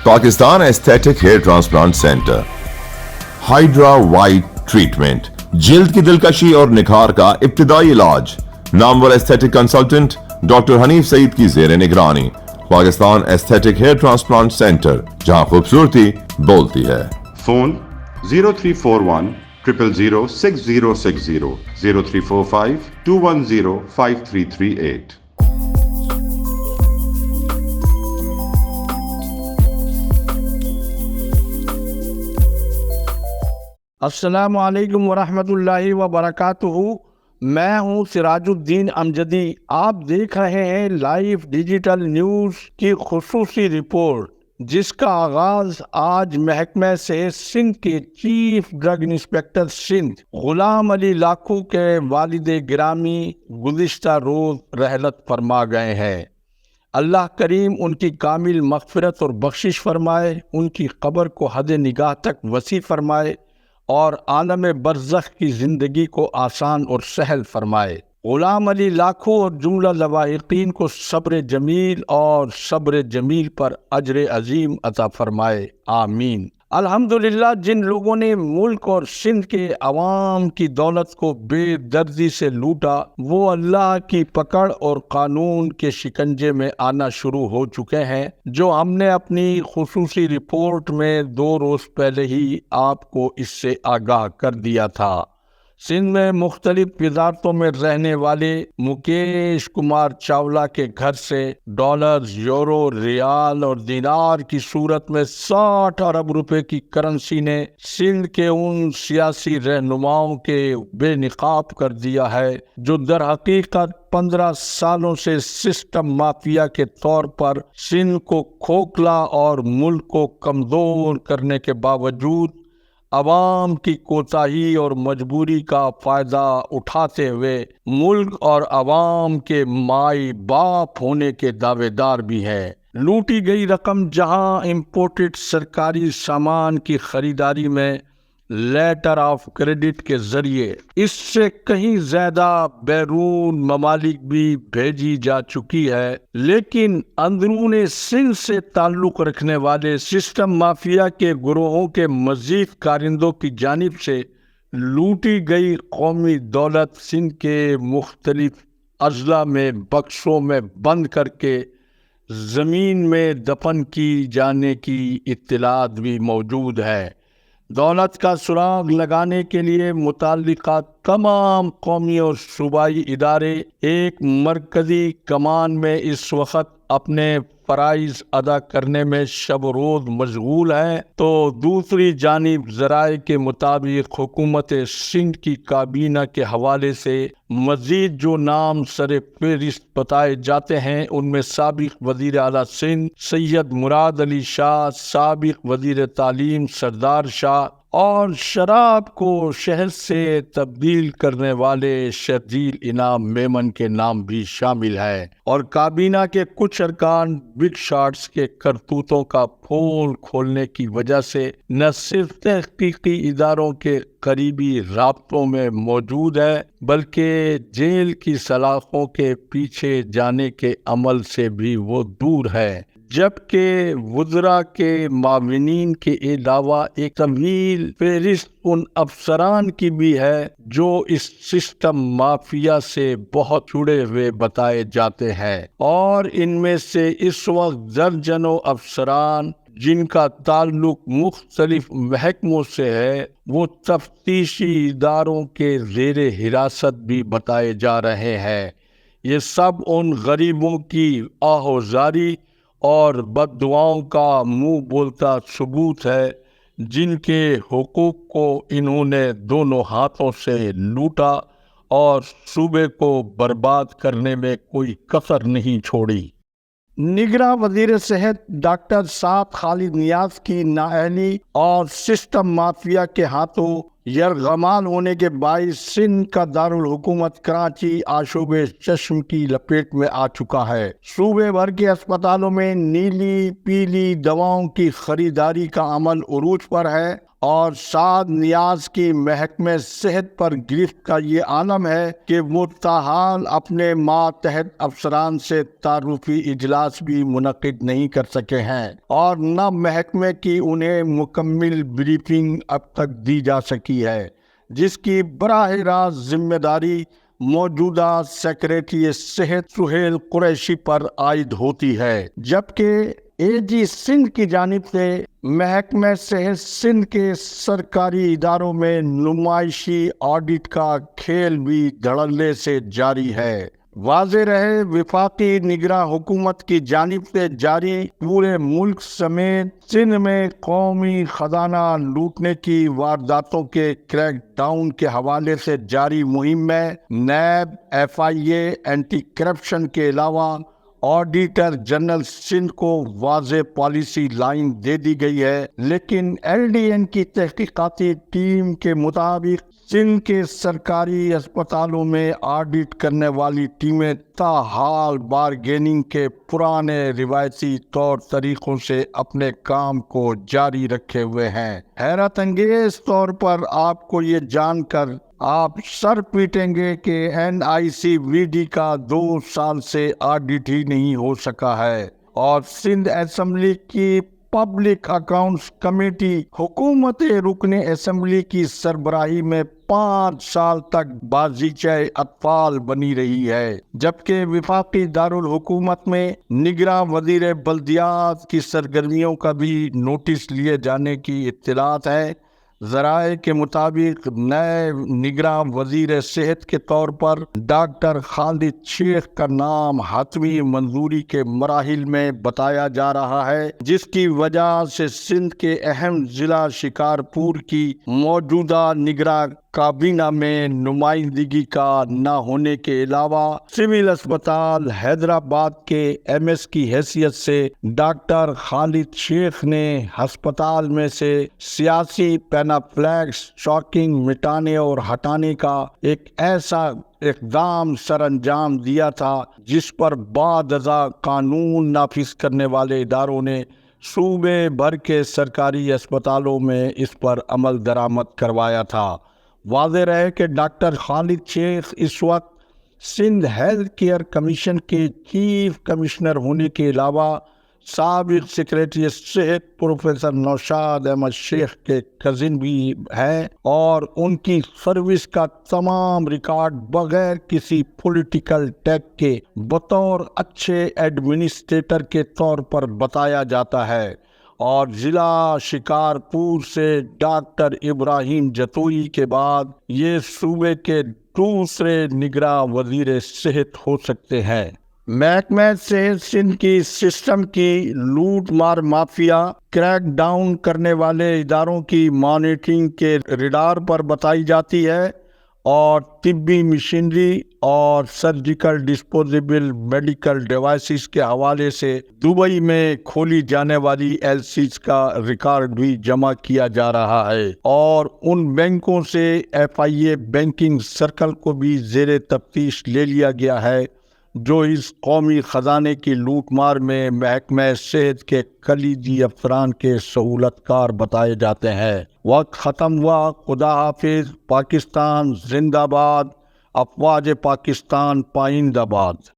Pakistan aesthetic hair transplant centre, hydra white treatment, جلد کی دلکشی اور نکھار کا ابتدائی علاج، نامور aesthetic consultant doctor Hanif Saeed کی زیر نگرانی، Pakistan aesthetic hair transplant centre, جہاں خوبصورتی بولتی ہے۔ فون 0341 000 6060 0345 210 5338۔ السلام علیکم ورحمۃ اللہ وبرکاتہ۔ میں ہوں سراج الدین امجدی۔ آپ دیکھ رہے ہیں لائیو ڈیجیٹل نیوز کی خصوصی رپورٹ، جس کا آغاز آج محکمہ صحت سندھ کے chief drug inspector Sindh Ghulam علی لاکھو کے والد گرامی گزشتہ روز رحلت فرما گئے ہیں۔ اللہ کریم ان کی کامل مغفرت اور بخشش فرمائے، ان کی قبر کو حد نگاہ تک وسیع فرمائے اور عالم برزخ کی زندگی کو آسان اور سہل فرمائے۔ غلام علی لاکھو اور جملہ لواحقین کو صبر جمیل اور صبر جمیل پر اجر عظیم عطا فرمائے، آمین۔ الحمدللہ، جن لوگوں نے ملک اور سندھ کے عوام کی دولت کو بے دردی سے لوٹا، وہ اللہ کی پکڑ اور قانون کے شکنجے میں آنا شروع ہو چکے ہیں، جو ہم نے اپنی خصوصی رپورٹ میں 2 روز پہلے ہی آپ کو اس سے آگاہ کر دیا تھا۔ سندھ میں مختلف وزارتوں میں رہنے والے مکیش کمار چاولہ کے گھر سے ڈالرز، یورو، ریال اور دینار کی صورت میں 60 ارب روپے کی کرنسی نے سندھ کے ان سیاسی رہنماؤں کے بے نقاب کر دیا ہے، جو در حقیقت 15 سالوں سے سسٹم مافیا کے طور پر سندھ کو کھوکھلا اور ملک کو کمزور کرنے کے باوجود عوام کی کوتاہی اور مجبوری کا فائدہ اٹھاتے ہوئے ملک اور عوام کے مائی باپ ہونے کے دعوے دار بھی ہے۔ لوٹی گئی رقم جہاں امپورٹڈ سرکاری سامان کی خریداری میں لیٹر آف کریڈٹ کے ذریعے اس سے کہیں زیادہ بیرون ممالک بھی بھیجی جا چکی ہے، لیکن اندرون سندھ سے تعلق رکھنے والے سسٹم مافیا کے گروہوں کے مزید کارندوں کی جانب سے لوٹی گئی قومی دولت سندھ کے مختلف اضلاع میں بکسوں میں بند کر کے زمین میں دفن کی جانے کی اطلاعات بھی موجود ہے۔ دولت کا سراغ لگانے کے لیے متعلقہ تمام قومی اور صوبائی ادارے ایک مرکزی کمان میں اس وقت اپنے فرائض ادا کرنے میں شب و روز مشغول ہیں، تو دوسری جانب ذرائع کے مطابق حکومت سندھ کی کابینہ کے حوالے سے مزید جو نام سر فہرست بتائے جاتے ہیں، ان میں سابق وزیر اعلیٰ سندھ سید مراد علی شاہ، سابق وزیر تعلیم سردار شاہ اور شراب کو شہد سے تبدیل کرنے والے شرجیل انعام میمن کے نام بھی شامل ہیں، اور کابینہ کے کچھ ارکان بگ شاٹس کے کرتوتوں کا پھول کھولنے کی وجہ سے نہ صرف تحقیقی اداروں کے قریبی رابطوں میں موجود ہے، بلکہ جیل کی سلاخوں کے پیچھے جانے کے عمل سے بھی وہ دور ہے، جبکہ وزراء کے معاونین کے علاوہ ایک طویل فہرست ان افسران کی بھی ہے جو اس سسٹم مافیا سے بہت جڑے ہوئے بتائے جاتے ہیں، اور ان میں سے اس وقت درجنوں افسران جن کا تعلق مختلف محکموں سے ہے، وہ تفتیشی اداروں کے زیر حراست بھی بتائے جا رہے ہیں۔ یہ سب ان غریبوں کی آہوزاری اور بد دعاؤں کا منہ بولتا ثبوت ہے جن کے حقوق کو انہوں نے دونوں ہاتھوں سے لوٹا اور صوبے کو برباد کرنے میں کوئی کسر نہیں چھوڑی۔ نگراں وزیر صحت ڈاکٹر صاحب خالد نیاز کی نااہلی اور سسٹم مافیا کے ہاتھوں یرغمال ہونے کے باعث سندھ کا دارالحکومت کراچی آشوب چشم کی لپیٹ میں آ چکا ہے۔ صوبے بھر کے اسپتالوں میں نیلی پیلی دواؤں کی خریداری کا عمل عروج پر ہے اور سعد نیاز کی محکمہ صحت پر گرفت کا یہ عالم ہے کہ وہ تاحال اپنے ماتحت افسران سے تعارفی اجلاس بھی منعقد نہیں کر سکے ہیں، اور نہ محکمے کی انہیں مکمل بریفنگ اب تک دی جا سکی ہے، جس کی براہ راست ذمہ داری موجودہ سیکریٹری صحت سہیل قریشی پر عائد ہوتی ہے، جبکہ اے جی سندھ کی جانب سے محکمہ صحت سندھ کے سرکاری اداروں میں نمائشی آڈٹ کا کھیل بھی دھڑلے سے جاری ہے۔ واضح رہے، وفاقی نگراں حکومت کی جانب سے جاری پورے ملک سمیت سندھ میں قومی خزانہ لوٹنے کی وارداتوں کے کریک ڈاؤن کے حوالے سے جاری مہم میں نیب، ایف آئی اے، اینٹی کرپشن کے علاوہ آڈیٹر جنرل سندھ کو واضح پالیسی لائن دے دی گئی ہے، لیکن L.D.N کی تحقیقاتی ٹیم کے مطابق سندھ کے سرکاری اسپتالوں میں آڈٹ کرنے والی ٹیمیں تاحال بارگیننگ کے پرانے روایتی طور طریقوں سے اپنے کام کو جاری رکھے ہوئے ہیں۔ حیرت انگیز طور پر آپ کو یہ جان کر آپ سر پیٹیں گے کہ NICVD کا 2 سال سے آڈٹ ہی نہیں ہو سکا ہے، اور سندھ اسمبلی کی پبلک اکاؤنٹس کمیٹی حکومت رکن اسمبلی کی سربراہی میں 5 سال تک بازیچہ اطفال بنی رہی ہے، جبکہ وفاقی دارالحکومت میں نگراں وزیر بلدیات کی سرگرمیوں کا بھی نوٹس لیے جانے کی اطلاعات ہے۔ ذرائع کے مطابق نئے نگراں وزیر صحت کے طور پر ڈاکٹر خالد شیخ کا نام حتمی منظوری کے مراحل میں بتایا جا رہا ہے، جس کی وجہ سے سندھ کے اہم ضلع شکار کی موجودہ نگراں کابینہ میں نمائندگی کا نہ ہونے کے علاوہ سول اسپتال حیدرآباد کے MS کی حیثیت سے ڈاکٹر خالد شیخ نے ہسپتال میں سے سیاسی پینافلیکس چاکنگ مٹانے اور ہٹانے کا ایک ایسا اقدام سر انجام دیا تھا جس پر بعد ازاں قانون نافذ کرنے والے اداروں نے صوبے بھر کے سرکاری اسپتالوں میں اس پر عمل درآمد کروایا تھا۔ واضح رہے کہ ڈاکٹر خالد شیخ اس وقت سندھ ہیلتھ کیئر کمیشن کے چیف کمشنر ہونے کے علاوہ سابق سیکریٹری صحت پروفیسر نوشاد احمد شیخ کے کزن بھی ہیں، اور ان کی سروس کا تمام ریکارڈ بغیر کسی پولیٹیکل ٹیگ کے بطور اچھے ایڈمنسٹریٹر کے طور پر بتایا جاتا ہے، اور ضلع شکار سے ڈاکٹر ابراہیم جتوئی کے بعد یہ صوبے کے دوسرے نگراں وزیر صحت ہو سکتے ہیں۔ محکمہ صحت سندھ کی سسٹم کی لوٹ مار مافیا کریک ڈاؤن کرنے والے اداروں کی مانیٹرنگ کے ریڈار پر بتائی جاتی ہے، اور طبی مشینری اور سرجیکل ڈسپوزیبل میڈیکل ڈیوائسز کے حوالے سے دبئی میں کھولی جانے والی LCs کا ریکارڈ بھی جمع کیا جا رہا ہے، اور ان بینکوں سے FIA بینکنگ سرکل کو بھی زیر تفتیش لے لیا گیا ہے جو اس قومی خزانے کی لوٹ مار میں محکمہ صحت کے کلیدی افسران کے سہولت کار بتائے جاتے ہیں۔ وقت ختم ہوا۔ خدا حافظ۔ پاکستان زندہ باد۔ افواج پاکستان پائند آباد۔